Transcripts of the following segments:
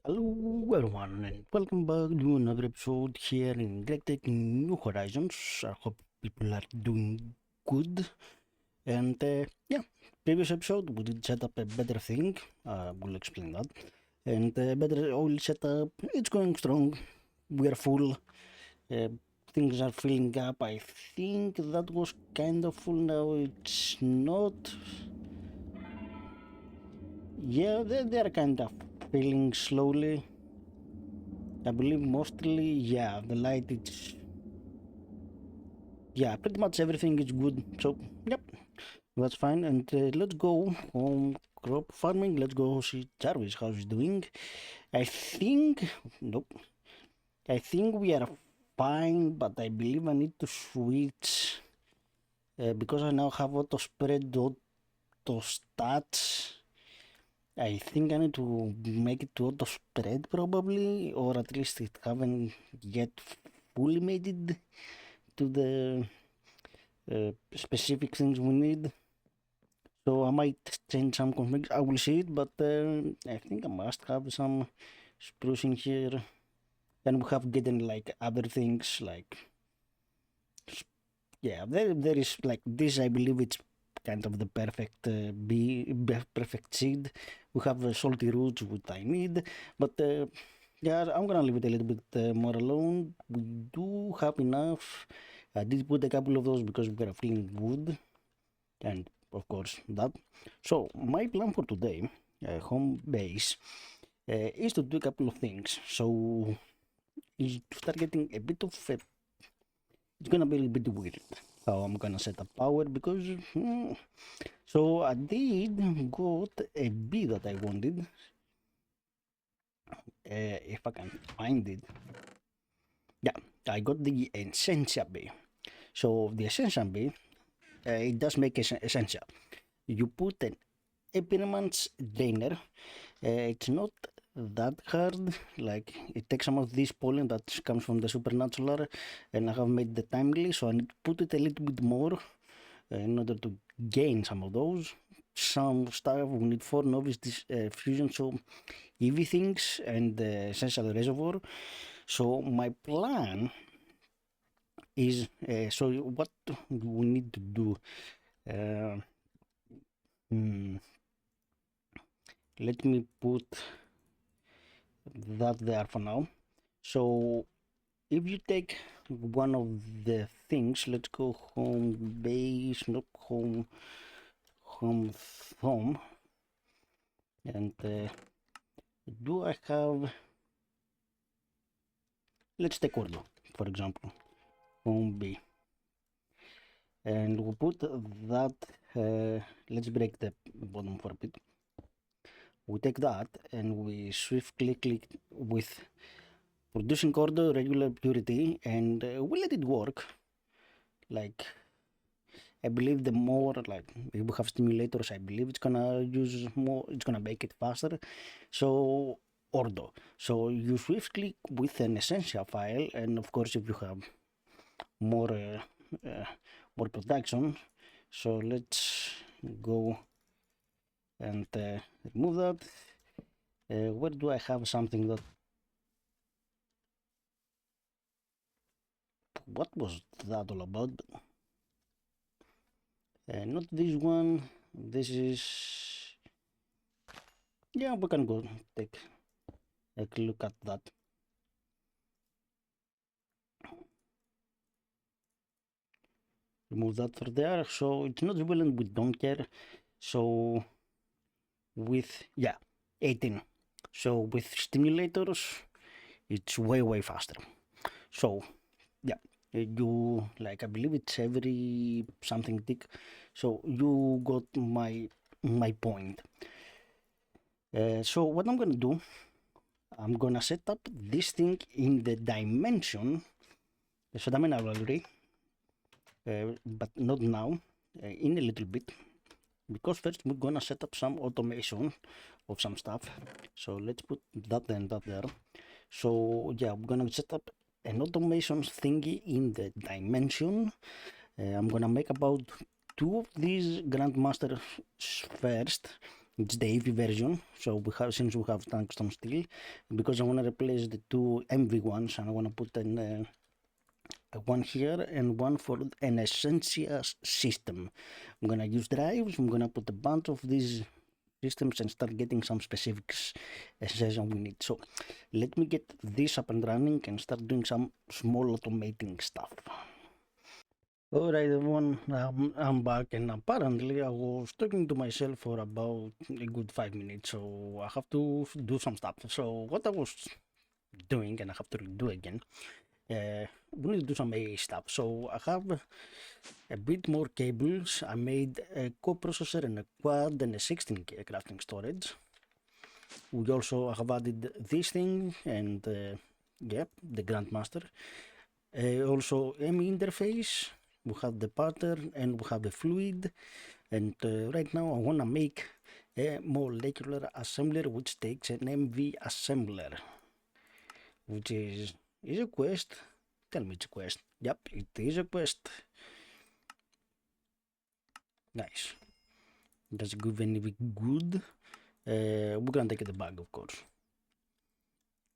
Hello everyone and welcome back to another episode here in GregTech New Horizons. I hope people are doing good. And yeah, previous episode we did set up a better thing. We'll explain that. And better oil setup. It's going strong. We are full. Uh, things are filling up. I think that was kind of full. Now it's not. Yeah, they are kind of filling slowly. I believe mostly, yeah, the light is, yeah, pretty much everything is good. So, yep, that's fine. And let's go on crop farming. Let's go see Jarvis, how he's doing. I think, nope, I think we are fine, but I believe I need to switch because I now have auto spread, auto stats. I think I need to make it to auto spread probably, or at least it haven't yet fully made it to the specific things we need. So I might change some config. I will see it, but I think I must have some sprucing here. And we have getting like other things like, yeah, there is like this. I believe it's kind of the perfect perfect seed. We have salty roots, which I need, but yeah, I'm gonna leave it a little bit more alone. We do have enough. I did put a couple of those because we are filling wood, and of course that. So my plan for today, home base, is to do a couple of things. So is to start getting a bit of a, it's gonna be a little bit weird how I'm gonna set up power because so I did got a bee that I wanted. If I can find it, yeah, I got the Essentia bee. So the Essentia bee, it does make Essentia. You put an Epirman's drainer. It's not that hard. Like it takes some of this pollen that comes from the supernatural, and I have made the timely, so I need to put it a little bit more in order to gain some of those. Some stuff we need for novice fusion, so EV things and essential reservoir. So my plan is so what we need to do. Uh, hmm, Let me put that there for now. So if you take one of the things, let's go home base, not home, home, and do I have, let's take Ordo, for example, home B, and we'll put that, let's break the bottom for a bit. We take that and we swiftly click with producing order, regular purity, and we let it work. Like, I believe the more, like, if we have stimulators, I believe it's gonna use more, it's gonna make it faster. So, Ordo. So, you swift click with an Essentia file, and of course, if you have more, more production. So, let's go and remove that. Where do I have something that, what was that all about? Not this one. This is, yeah, we can go take a look at that. Remove that for there. So it's not relevant, we don't care. So with, yeah, 18. So with stimulators, it's way faster. So yeah, you, like, I believe it's every something tick. So you got my point. So what I'm gonna do, I'm gonna set up this thing in the dimension. So I mean already, but not now, in a little bit, because first we're gonna set up some automation of some stuff. So let's put that and that there. So yeah, we're gonna set up an automation thingy in the dimension. I'm gonna make about 2 of these grandmasters first, It's the EV version. So since we have tungsten steel, because I want to replace the two MV ones, and I want to put one here and one for an Essentia system. I'm gonna use drives. I'm gonna put a bunch of these systems and start getting some specifics as we need. So let me get this up and running and start doing some small automating stuff. Alright everyone, I'm back, and apparently I was talking to myself for about a good 5 minutes, so I have to do some stuff. So what I was doing, and I have to redo again, we need to do some AA stuff. So I have a bit more cables. I made a coprocessor and a quad and a 16K crafting storage. We also have added this thing and yep, the Grandmaster. Also ME interface. We have the pattern and we have the fluid, and right now I want to make a molecular assembler which takes an MV assembler, which is a quest. Tell me it's a quest. Yep, it is a quest. Nice. Does it give any good? We're gonna take the bag, of course.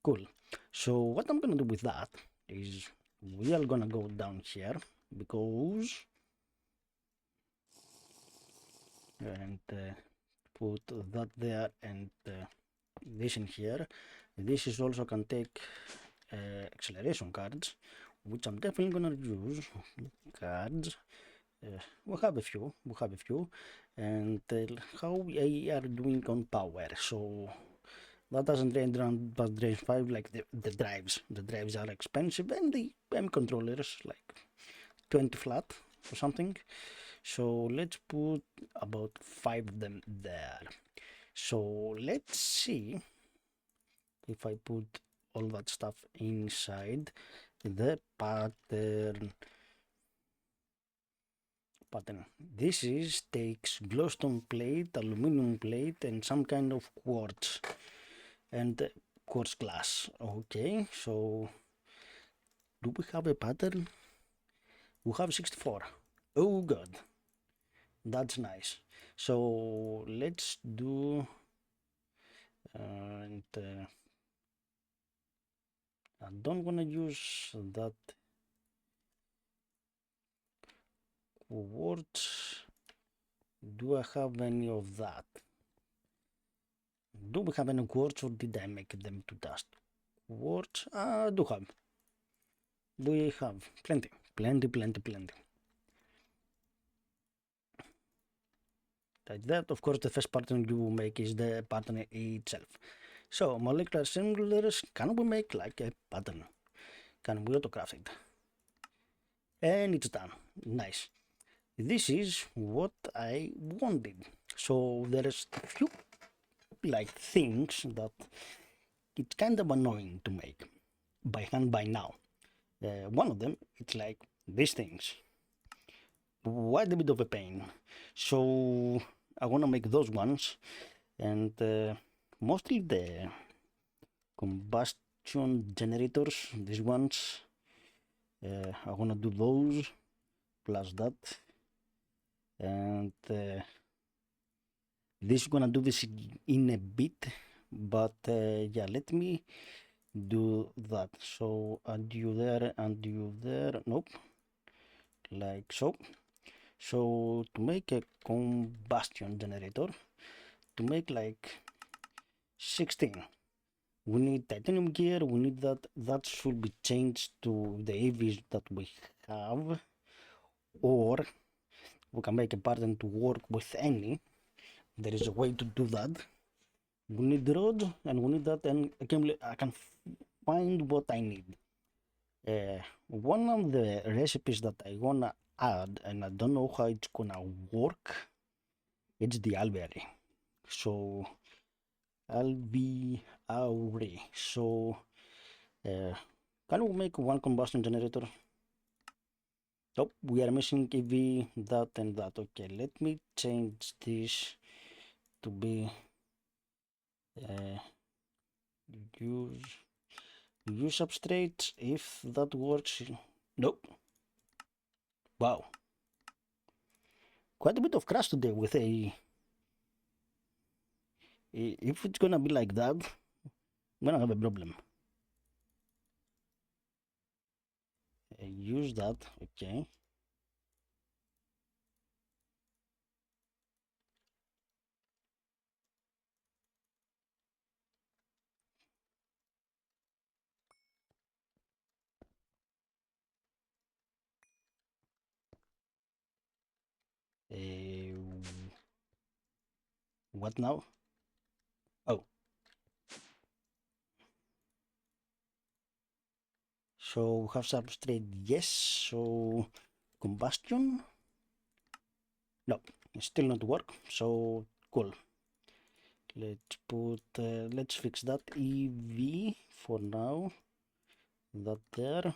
Cool. So what I'm gonna do with that is we are gonna go down here because and put that there and this in here. This is also can take acceleration cards, which I'm definitely gonna use. Cards. We have a few, and how we are doing on power. So that doesn't drain around but drain 5 like the drives. The drives are expensive, and the M controllers like 20 flat or something. So let's put about 5 of them there. So let's see if I put all that stuff inside the pattern. This is takes glowstone plate, aluminum plate, and some kind of quartz and quartz glass. Okay, so do we have a pattern? We have 64. Oh god, that's nice. So let's do and I don't want to use that quartz. Do I have any of that? Do we have any quartz, or did I make them to dust? Quartz? I do have. We have plenty. Like that, of course, the first pattern you make is the pattern itself. So molecular assemblers, can we make like a pattern? Can we autocraft it? And it's done. Nice. This is what I wanted. So there's a few like things that it's kind of annoying to make by hand by now. One of them, it's like these things. Quite a bit of a pain. So I want to make those ones, and mostly the combustion generators, these ones. I want to do those plus that, and this is gonna do this in a bit, but yeah, let me do that. So add you there and you there. Nope, like so. So to make a combustion generator, to make like 16, we need titanium gear. We need that should be changed to the AVs that we have, or we can make a pattern to work with any. There is a way to do that. We need the rods, and we need that, and I can find what I need. One of the recipes that I wanna add, and I don't know how it's gonna work, it's the alveoli. So alveoli. So can we make one combustion generator? Nope, we are missing EV, that and that. Okay, let me change this to be use substrates, if that works. Nope. Wow, quite a bit of crash today with a If it's gonna be like that, I'm gonna have a problem. Use that, okay. What now? Oh, so have substrate, yes. So combustion, no, it still not work. So cool. Let's fix that EV for now. That there,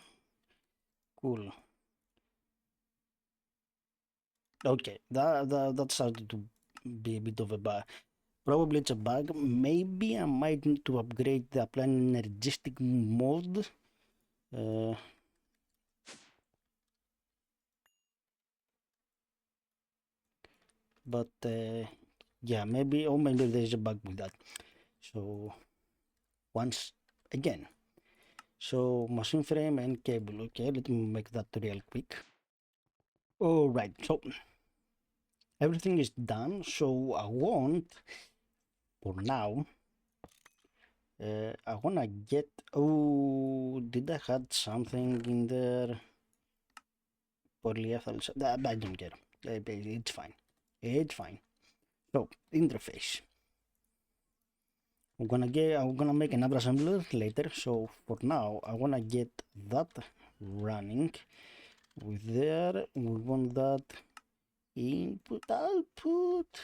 cool. Okay, that started to be a bit of a bug. Probably it's a bug. Maybe I might need to upgrade the apply energistic mode. Uh, but yeah, maybe, or maybe there's a bug with that. So once again, so machine frame and cable. Okay, let me make that real quick. All right, so everything is done. So I want, for now, I wanna get, oh, did I had something in there? Polyethyl, I don't care. It's fine. It's fine. So interface. I'm gonna make another assembler later. So for now, I wanna get that running. With there, we want that input output,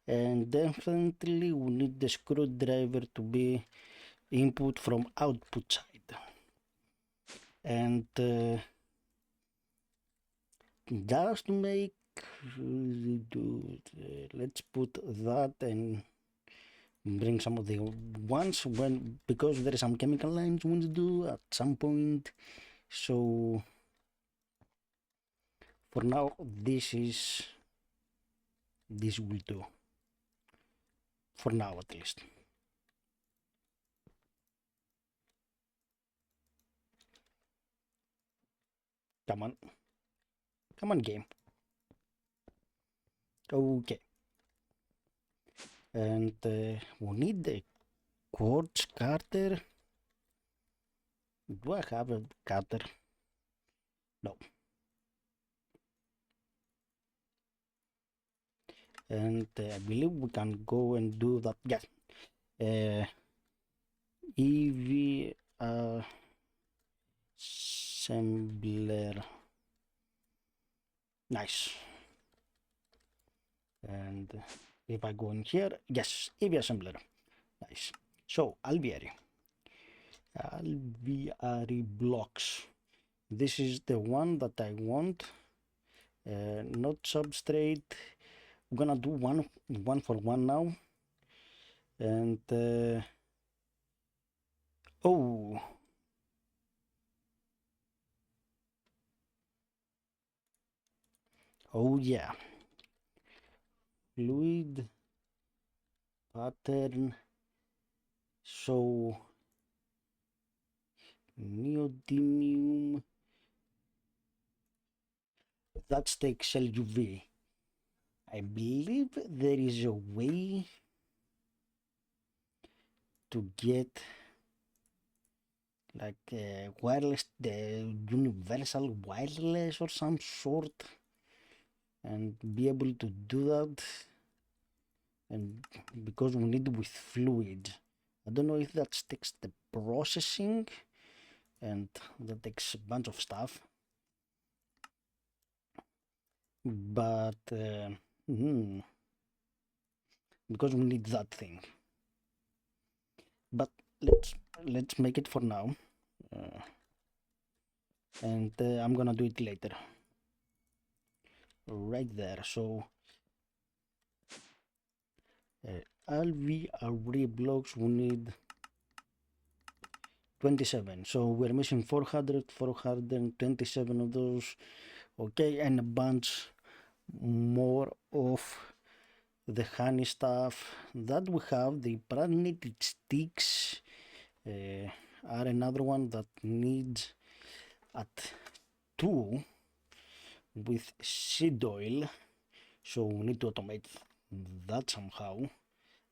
and definitely we need the screwdriver to be input from output side. And just to make, let's put that and bring some of the ones when, because there are some chemical lines we need to do at some point. So for now, this will do, for now at least. Come on, come on, game. Okay, and we need the quartz cutter. Do I have a cutter? No. And I believe we can go and do that. Yes. EV assembler. Nice. And if I go in here, yes, EV assembler. Nice. So alveoli blocks. This is the one that I want. Not substrate. I'm gonna do one for one now. And oh, oh yeah, fluid pattern. So neodymium, that's the Excel UV. I believe there is a way to get like wireless, the universal wireless or some sort, and be able to do that. And because we need with fluid, I don't know if that takes the processing, and that takes a bunch of stuff. But because we need that thing. But let's make it for now, and I'm gonna do it later. Right there. So LV array blocks, we need 27. So we're missing 427 of those. Okay, and a bunch more of the honey stuff that we have. The pyranated sticks are another one that needs at 2 with seed oil, so we need to automate that somehow.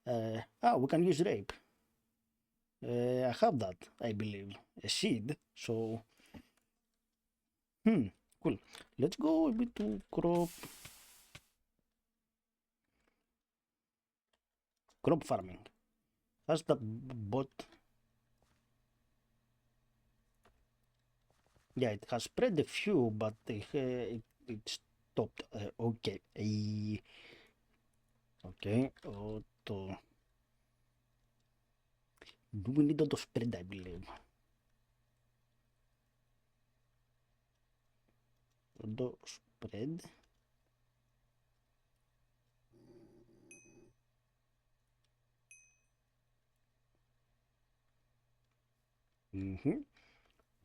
We can use rape. I have that, I believe, a seed, so cool. Let's go a bit to crop farming. Has the bot? Yeah, it has spread a few, but it stopped. Okay. Okay. Auto. Do we need auto spread? I believe. Auto spread.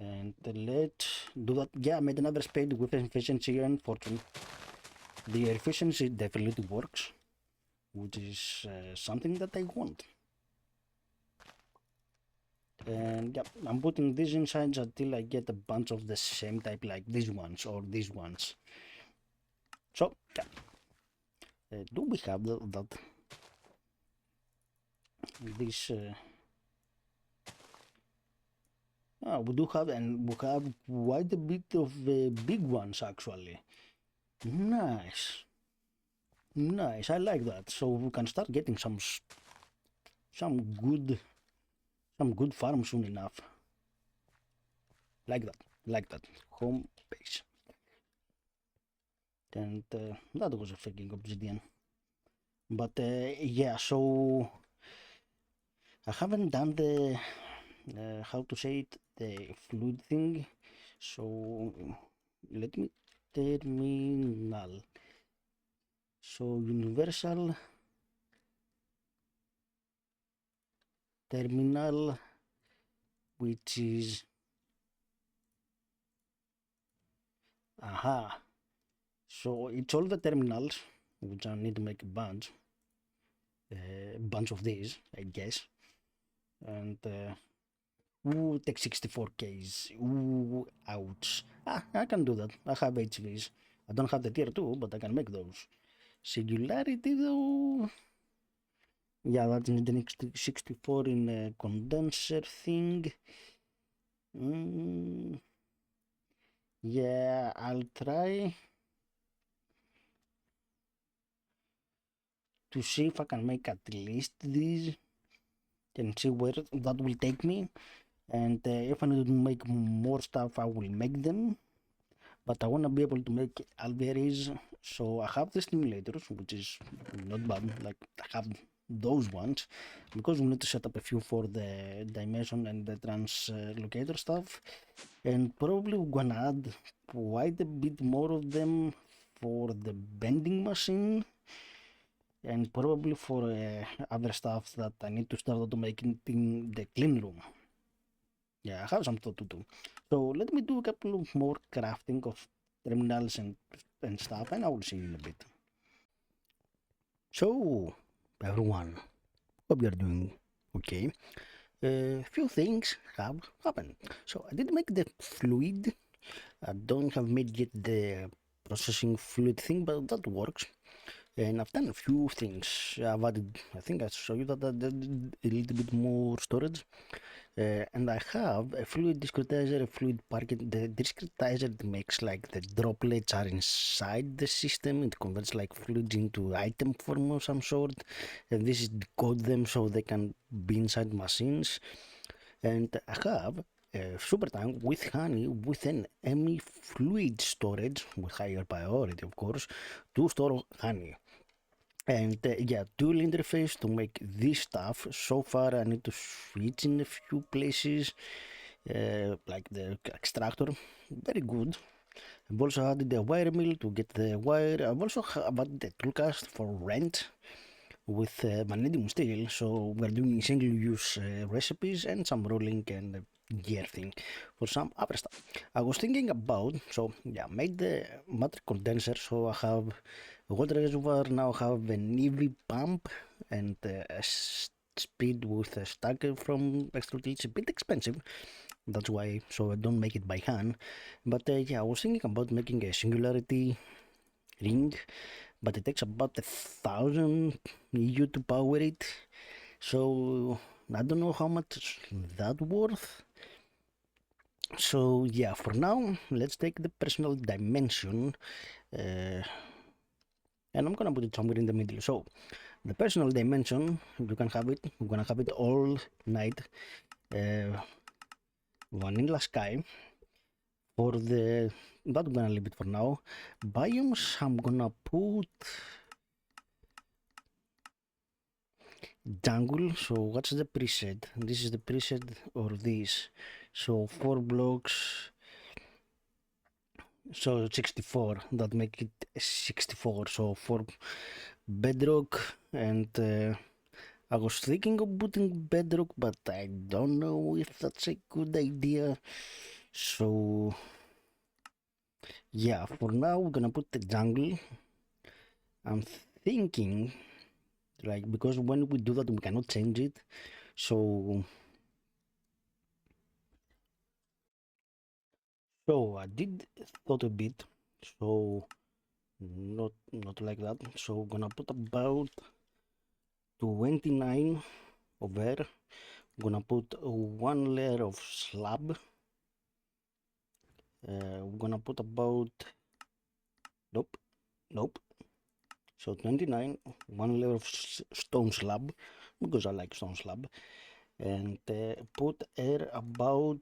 And let's do that. Yeah, I made another spade with efficiency and fortune. The efficiency definitely works, which is something that I want. And yeah, I'm putting these inside until I get a bunch of the same type, like these ones or these ones. So yeah, do we have that this we do have, and we have quite a bit of big ones actually. Nice, I like that. So we can start getting some good farm soon enough. Like that home base. And that was a freaking obsidian. But yeah, so I haven't done the how to say it, the fluid thing. So let me terminal. So universal terminal, which is so it's all the terminals, which I need to make a bunch of these, I guess. And take 64Ks. Ooh, ouch. I can do that. I have HVs. I don't have the tier 2, but I can make those. Singularity though. Yeah, that's in the next 64 in a condenser thing. Yeah, I'll try to see if I can make at least these and see where that will take me. And if I need to make more stuff, I will make them. But I want to be able to make alvearies, so I have the stimulators, which is not bad. Like, I have those ones because we need to set up a few for the dimension and the translocator stuff, and probably we're gonna add quite a bit more of them for the bending machine, and probably for other stuff that I need to start automating in the clean room. Yeah, I have some thought to do. So let me do a couple of more crafting of terminals and stuff, and I will see you in a bit. So, everyone, hope you're doing okay. A few things have happened. So I did make the fluid. I don't have made yet the processing fluid thing, but that works. And I've done a few things. I've added, I think I show you that I did a little bit more storage. And I have a fluid discretizer, a fluid parquet. The discretizer makes like the droplets are inside the system. It converts like fluids into item form of some sort. And this is decode them so they can be inside machines. And I have a super tank with honey with an ME fluid storage with higher priority, of course, to store honey. And yeah, dual interface to make this stuff. So far I need to switch in a few places, like the extractor, very good. I've also added the wire mill to get the wire. I've also added the toolcast for rent with magnesium steel, so we're doing single use recipes and some rolling and gear thing for some other stuff. I was thinking about, so yeah, made the matter condenser, so I have Water reservoir now have an EV pump and a speed with a stacker from extra. It's a bit expensive, that's why, so I don't make it by hand. But yeah, I was thinking about making a singularity ring, but it takes about 1,000 EU to power it, so I don't know how much that worth. So yeah, for now, let's take the personal dimension, and I'm gonna put it somewhere in the middle. So the personal dimension, you can have it, we're gonna have it all night, vanilla sky. For the, that I'm gonna leave it for now. Biomes, I'm gonna put jungle. So what's the preset? This is the preset, or this. So 4 blocks, so 64, that make it 64. So for bedrock, and I was thinking of putting bedrock, but I don't know if that's a good idea. So yeah, for now we're gonna put the jungle. I'm thinking, like, because when we do that we cannot change it, so I did thought a bit, so not like that. So I'm gonna put about 29 over. I'm gonna put one layer of slab. We're gonna put about, nope, so 29, one layer of stone slab, because I like stone slab, and put air about,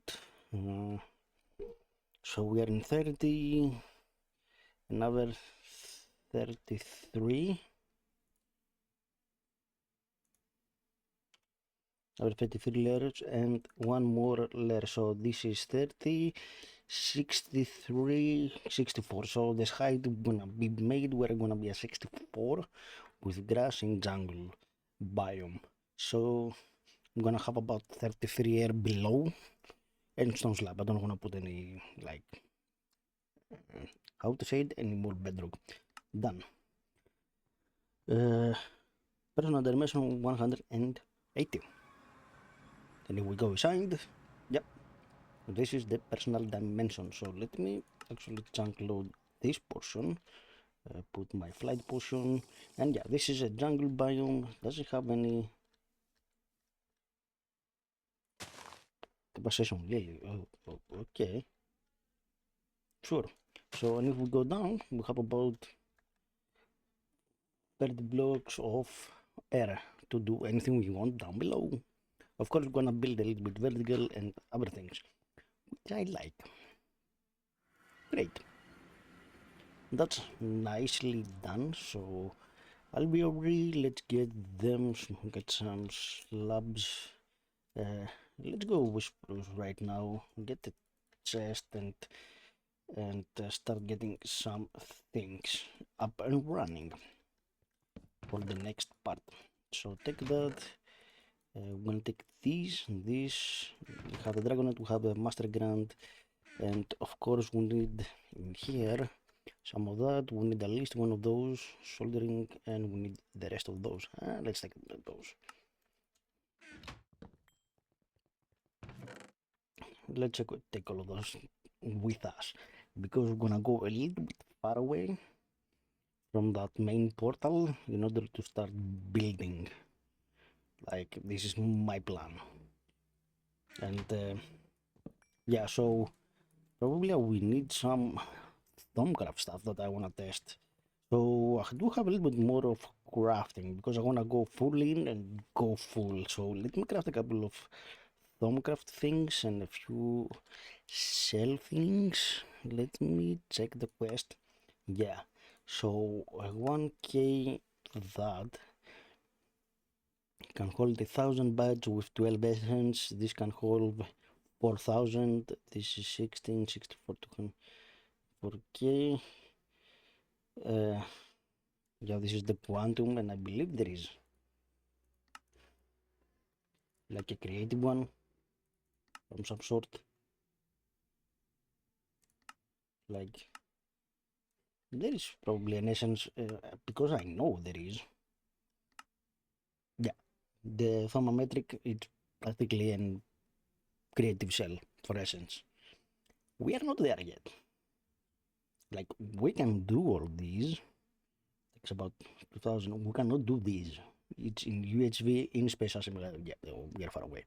so we are in 30, another 33, another 33 layers, and one more layer. So this is 30, 63, 64. So this height gonna be made, we're gonna be a 64 with grass in jungle biome. So I'm gonna have about 33 air below and stone slab. I don't wanna put any, like, how to say it, any more bedrock. Done. Personal dimension 180. And here we go, signed. Yep, this is the personal dimension. So let me actually chunk load this portion, put my flight portion, and yeah, this is a jungle biome. Does it have any capacity? Yeah, okay, sure. So, and if we go down, we have about 30 blocks of air to do anything we want down below. Of course, we're gonna build a little bit vertical and other things, which I like. Great. That's nicely done. So I'll be ready. Let's get them, get some slabs. Let's go whispers right now. Get the chest and start getting some things up and running for the next part. So take that. We're gonna take these. We have the dragonet. We have the master grant, and of course we need in here some of that. We need at least one of those soldering, and we need the rest of those. Let's take those. Let's take all of those with us, because we're gonna go a little bit far away from that main portal in order to start building. Like, this is my plan. And yeah, so probably we need some Thermocraft stuff that I want to test. So I do have a little bit more of crafting, because I want to go full in and go full. So let me craft a couple of Thermocraft things and a few sell things. Let me check the quest. Yeah, so 1k that can hold 1,000 badge with 12 essence. This can hold 4,000. This is 16, 64, 4k. Yeah, this is the quantum, and I believe there is like a creative one from some sort. Like, There is probably an essence, because I know there is. Yeah, the thermometric is practically an creative shell for essence. We are not there yet. Like, we can do all these. It's about 2000. We cannot do these. It's in UHV in space assembly. Yeah, we are far away.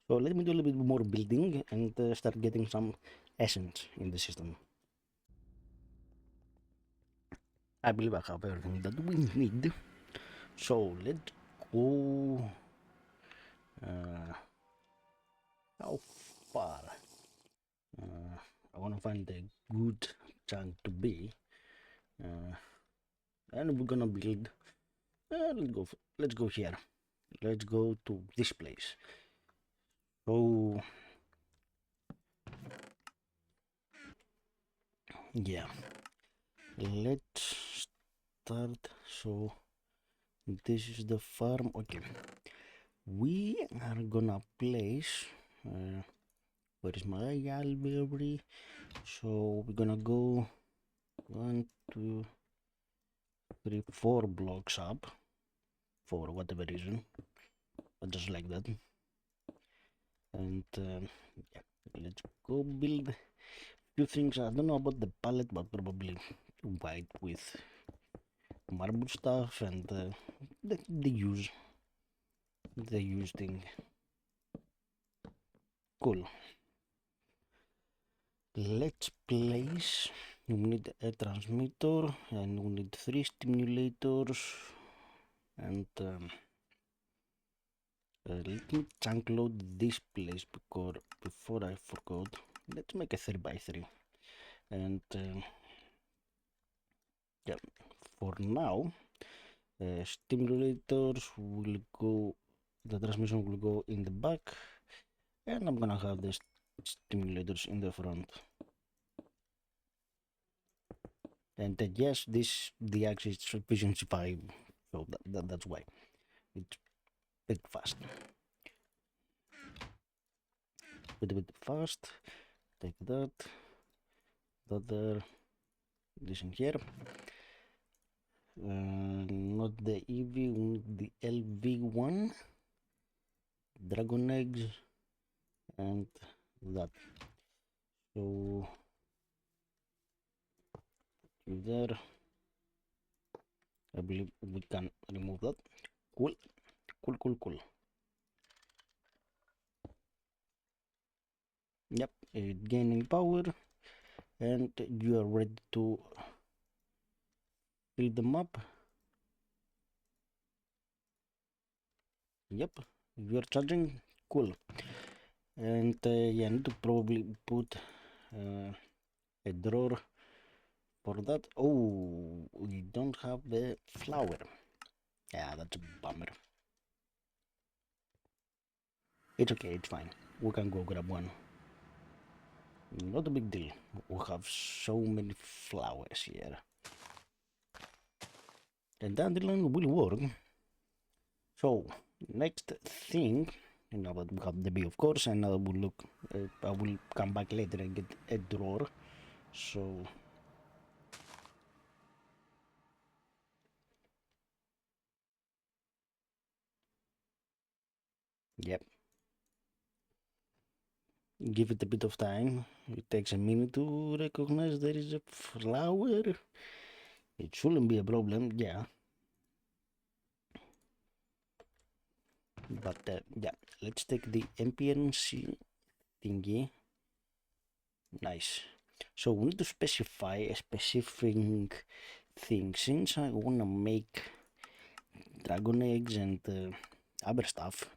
So let me do a little bit more building and start getting some essence in the system. I believe I have everything that we need. So let's go. How far? I want to find a good chunk to be, and we're gonna build. Let's go here. Let's go to this place. So yeah, let's start. So this is the farm. Okay, we are gonna place. Where is my alberry? So we're gonna go 1, 2, 3, 4 blocks up for whatever reason. I just like that. And yeah, let's go build a few things. I don't know about the palette, but probably white with marble stuff and the use thing. Cool. Let's place. We need a transmitter and we need 3 stimulators and let me chunk load this place because before I forgot. Let's make a 3x3 and yeah, for now stimulators will go, the transmission will go in the back and I'm gonna have the stimulators in the front. And yes, this the axis is efficiency 5, so that's why it's a bit fast. A bit fast. Take that. There. This in here. Not the EV, we need the LV1. Dragon eggs and that. So there. I believe we can remove that. Cool. Yep, gaining power, and you are ready to fill them up. Yep, you are charging. Cool. And yeah, I need to probably put a drawer for that. Oh, we don't have the flower. Yeah, that's a bummer. It's okay, it's fine. We can go grab one. Not a big deal. We have so many flowers here. The dandelion will work. So, next thing, now that we have the bee, of course, and I will look, I will come back later and get a drawer. So, yep. Give it a bit of time. It takes a minute to recognize there is a flower. It shouldn't be a problem, yeah. But yeah, let's take the MPNC thingy. Nice. So we need to specify a specific thing. Since I want to make dragon eggs and other stuff,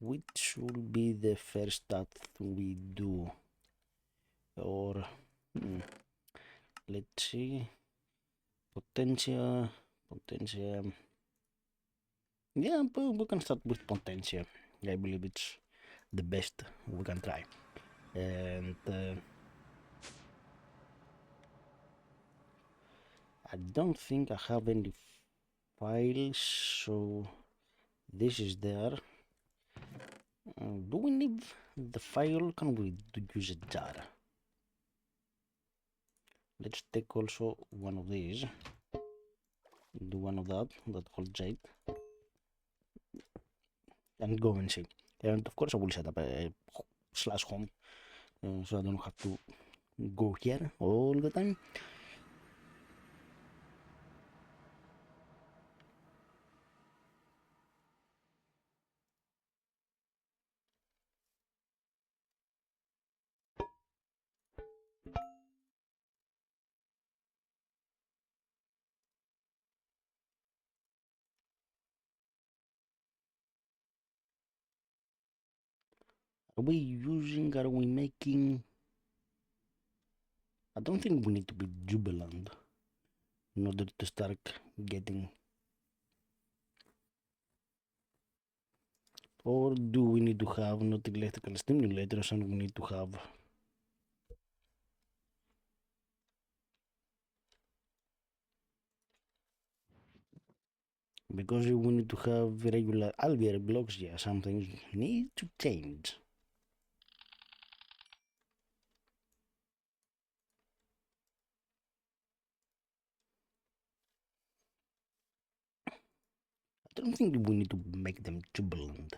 which will be the first that we do? Or let's see, Potentia. Yeah, but we can start with Potentia. I believe it's the best we can try. And I don't think I have any files, so this is there. Do we need the file? Can we use a jar? Let's take also one of these, do one of that holds 8, and go and see. And of course I will set up a slash home, so I don't have to go here all the time. Are we making? I don't think we need to be jubilant in order to start getting. Or do we need to have not electrical stimulators and we need to have. Because we need to have regular alveolar blocks, yeah, some things need to change. I don't think we need to make them jubilant.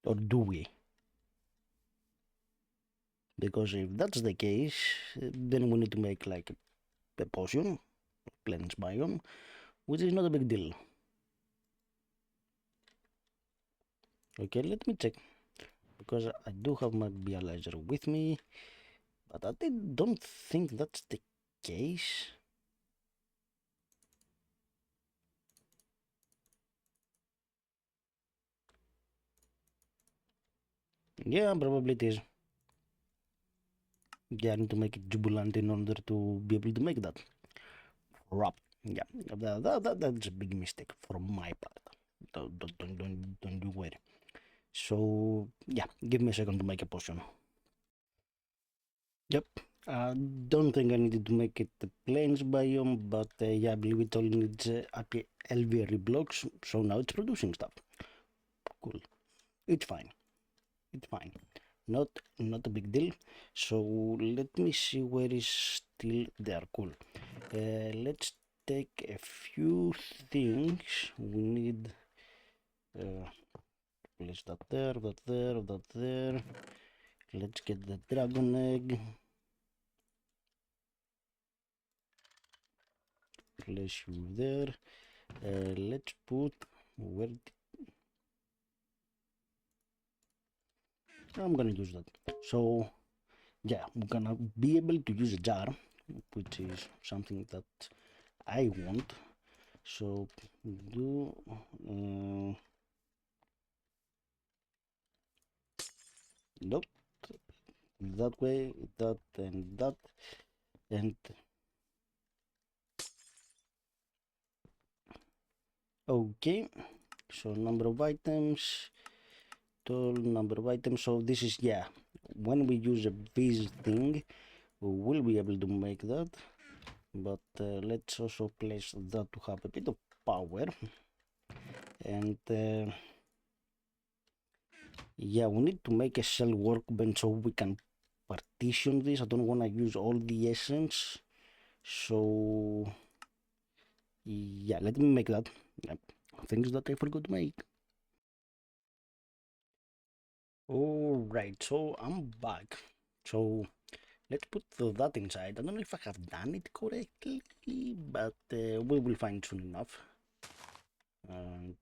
Or do we? Because if that's the case, then we need to make like a potion, cleanse biome, which is not a big deal. Okay, let me check. Because I do have my Bializer with me, but I don't think that's the case. Yeah, probably it is. Yeah, I need to make it jubilant in order to be able to make that. Rub. Yeah, that's a big mistake from my part. Don't you worry. So, yeah, give me a second to make a potion. Yep. I don't think I needed to make it the plains biome, but yeah, I believe it only needs alveolar blocks, so now it's producing stuff. Cool. It's fine. It's fine. Not a big deal. So let me see where is still there. Cool. Let's take a few things. We need place that there, that there, that there. Let's get the dragon egg. Place you there. Let's put where I'm gonna use that. So yeah, we're gonna be able to use a jar, which is something that I want. So do nope, that way, that and that, and okay. So number of items, total number of items. So this is, yeah, when we use a viz thing, we will be able to make that. But let's also place that to have a bit of power. And yeah, we need to make a shell workbench so we can partition this. I don't want to use all the essence. So yeah, let me make that. Yep. Things that I forgot to make. Alright, so I'm back. So let's put that inside. I don't know if I have done it correctly, but we will find soon enough. And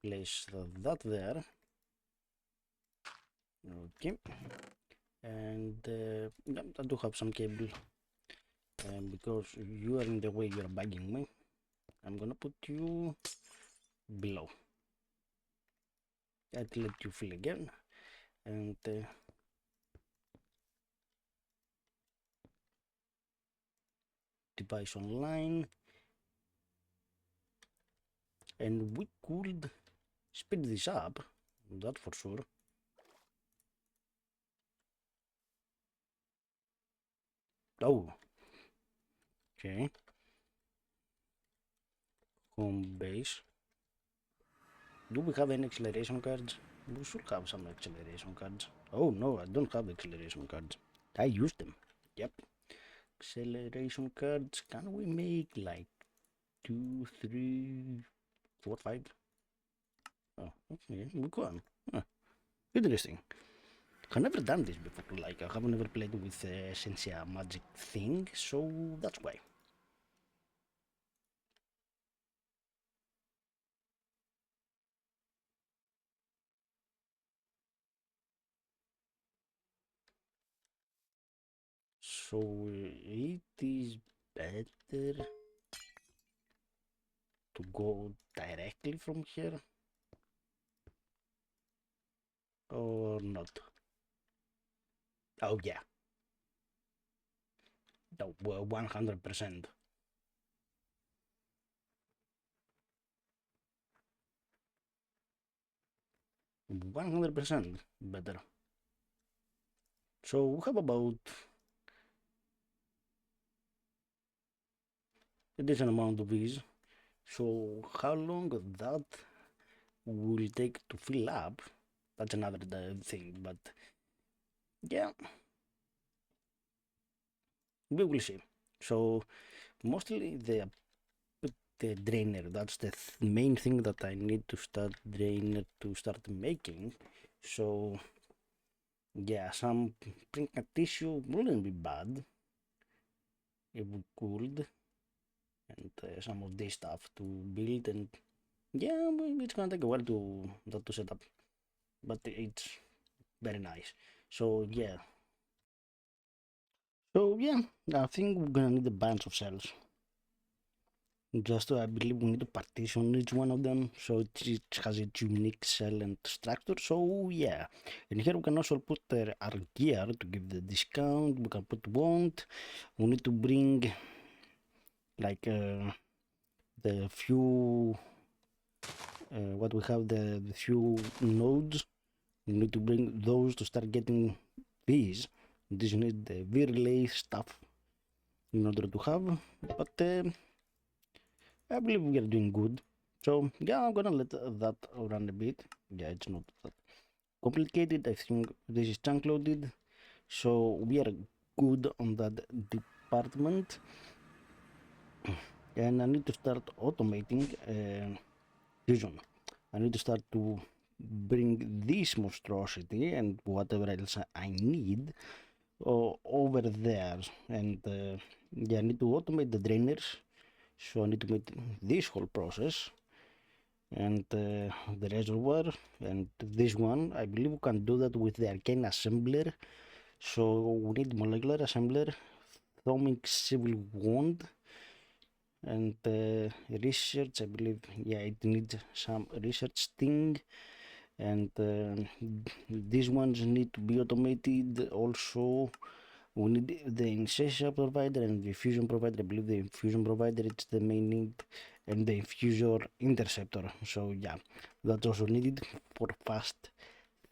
place that there. Okay. And yeah, I do have some cable. And because you are in the way, you're bugging me, I'm gonna put you below. I'll let you fill again. And device online. And we could speed this up, that for sure. Oh, okay. Home base. Do we have any acceleration cards? We should have some acceleration cards. Oh no, I don't have acceleration cards. I used them. Yep. Acceleration cards. Can we make like 2, 3, 4, 5? Oh, okay, we can. Huh. Interesting. I've never done this before. Like, I have never played with Essentia magic thing, so that's why. So it is better to go directly from here or not? Oh yeah, no, 100%. 100% better. So we have about a decent amount of these. So how long that will take to fill up? That's another thing, but yeah, we will see. So mostly the drainer. That's the main thing that I need to start drainer to start making. So yeah, some printed tissue wouldn't be bad if we could, and some of this stuff to build, and yeah, it's gonna take a while to set up, but it's very nice. So yeah, I think we're gonna need a bunch of cells. Just I believe we need to partition each one of them so it has its unique cell and structure. So yeah, and here we can also put our gear to give the discount. We can put wand. We need to bring like the few what we have the few nodes. We need to bring those to start getting these. This you need the V-relay stuff in order to have, but I believe we are doing good. So yeah, I'm gonna let that run a bit. Yeah, it's not that complicated. I think this is chunk loaded, so we are good on that department. And I need to start automating fusion. I need to start to bring this monstrosity and whatever else I need over there. And yeah, I need to automate the drainers. So I need to make this whole process and the reservoir and this one. I believe we can do that with the arcane assembler. So we need molecular assembler, thrombing civil wand, and research. I believe, yeah, it needs some research thing, and these ones need to be automated also. We need the Essentia provider and the fusion provider. I believe the fusion provider is the main need, and the infusor interceptor. So yeah, that's also needed for fast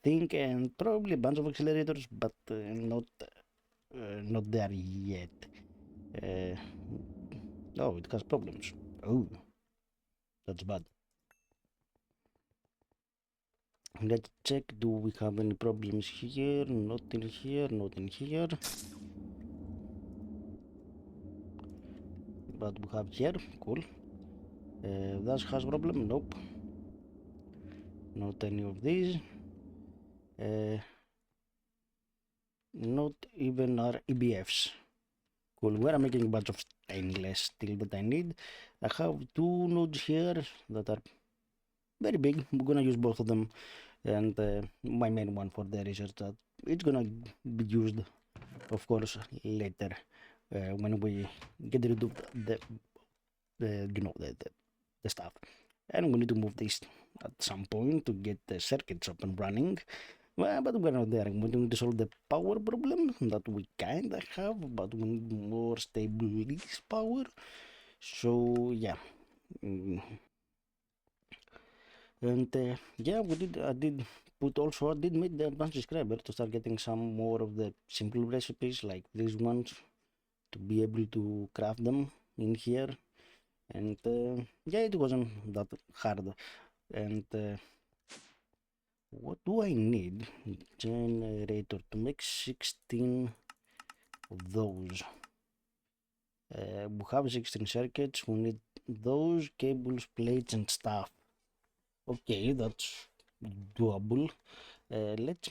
thing, and probably a bunch of accelerators, but not there yet. Uh, oh, it has problems. Oh, that's bad. Let's check. Do we have any problems here? Not in here. Not in here. But we have here. Cool. That has problem. Nope. Not any of these. Not even our EBFs. Cool. We are making a bunch of stainless steel that I need. I have two nodes here that are very big. We're gonna use both of them, and my main one for the research that it's gonna be used, of course, later when we get rid of the you know the stuff. And we need to move this at some point to get the circuits up and running. Well, but we're not there. We need to solve the power problem that we kinda have, but we need more stable lease power. So yeah, mm, and yeah, we did. I did put also. I did make the advanced describer to start getting some more of the simple recipes like these ones to be able to craft them in here. And yeah, it wasn't that hard. And what do I need? Generator to make 16 of those. We have 16 circuits. We need those cables, plates, and stuff. Okay, that's doable. Let's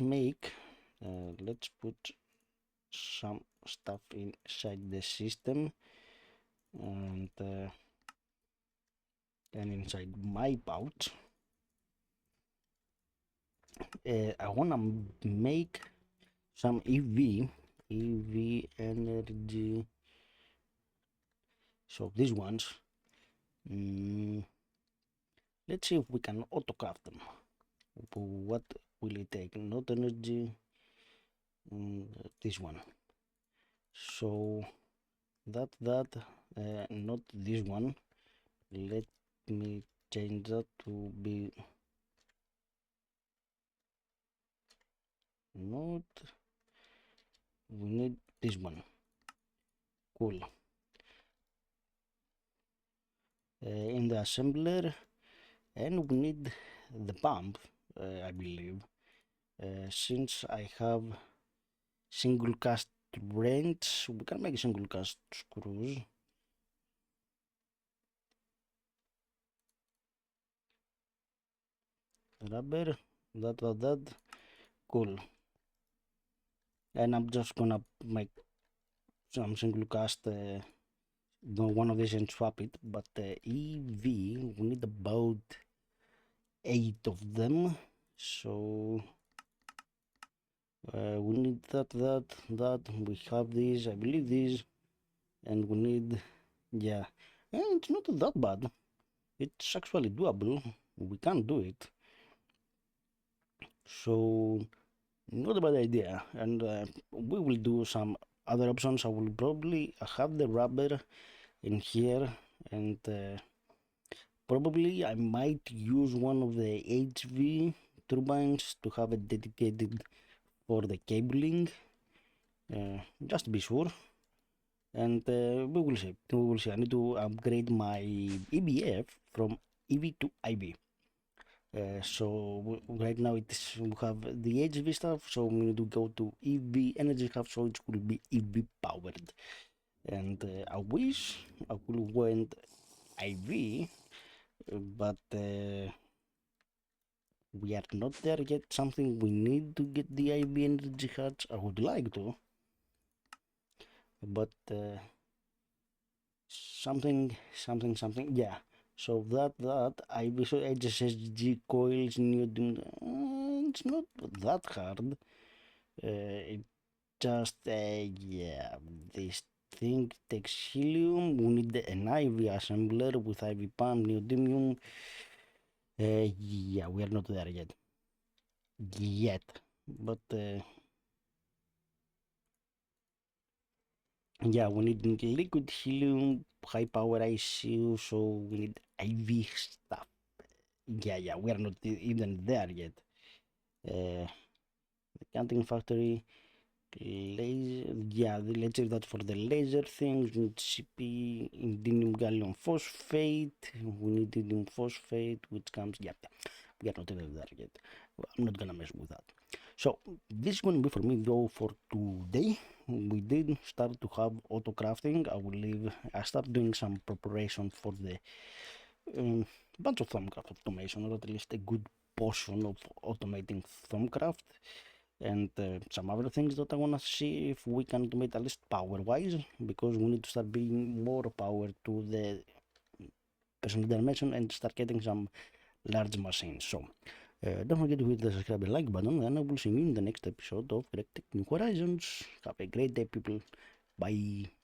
put some stuff inside the system, and inside my pouch. I wanna make some EV energy. So these ones, let's see if we can autocraft them. What will it take? Not energy. This one. So that not this one. Let me change that to be not. We need this one. Cool. In the assembler, and we need the pump, I believe, since I have single cast wrench, we can make single cast screws. Rubber, that, cool. And I'm just gonna make some single cast, one of these and swap it, but EV, we need about 8 of them, so we need that, we have these, I believe these, and we need, yeah, and it's not that bad, it's actually doable, we can do it, so not a bad idea. And we will do some other options. I will probably have the rubber in here, and probably I might use one of the HV turbines to have it dedicated for the cabling, just to be sure. And we will see. I need to upgrade my EBF from EV to IV. So right now we have the HV stuff, so we need to go to EV energy hub, so it will be EV powered. And I wish I could went IV, but we are not there yet. Something we need to get the IV energy hubs. I would like to, but something, yeah. So that IV, so HSSG coils, neodymium, it's not that hard. It just yeah, this thing takes helium. We need an IV assembler with IV pump, neodymium. Yeah, we are not there yet, but yeah, we need liquid helium, high power ICU, so we need IV stuff. Yeah, we are not even there yet. The canting factory, laser, yeah, let's say that for the laser things, we need CP, indium gallium phosphate, we need indium phosphate, which comes, yeah, we are not even there yet. I'm not gonna mess with that. So this is going to be for me though for today. We did start to have autocrafting. I start doing some preparation for the bunch of Thermcraft automation, or at least a good portion of automating Thermcraft, and some other things that I want to see if we can automate at least power wise, because we need to start bringing more power to the personal dimension and start getting some large machines. So don't forget to hit the subscribe and like button, and I will see you in the next episode of GregTech New Horizons. Have a great day, people. Bye.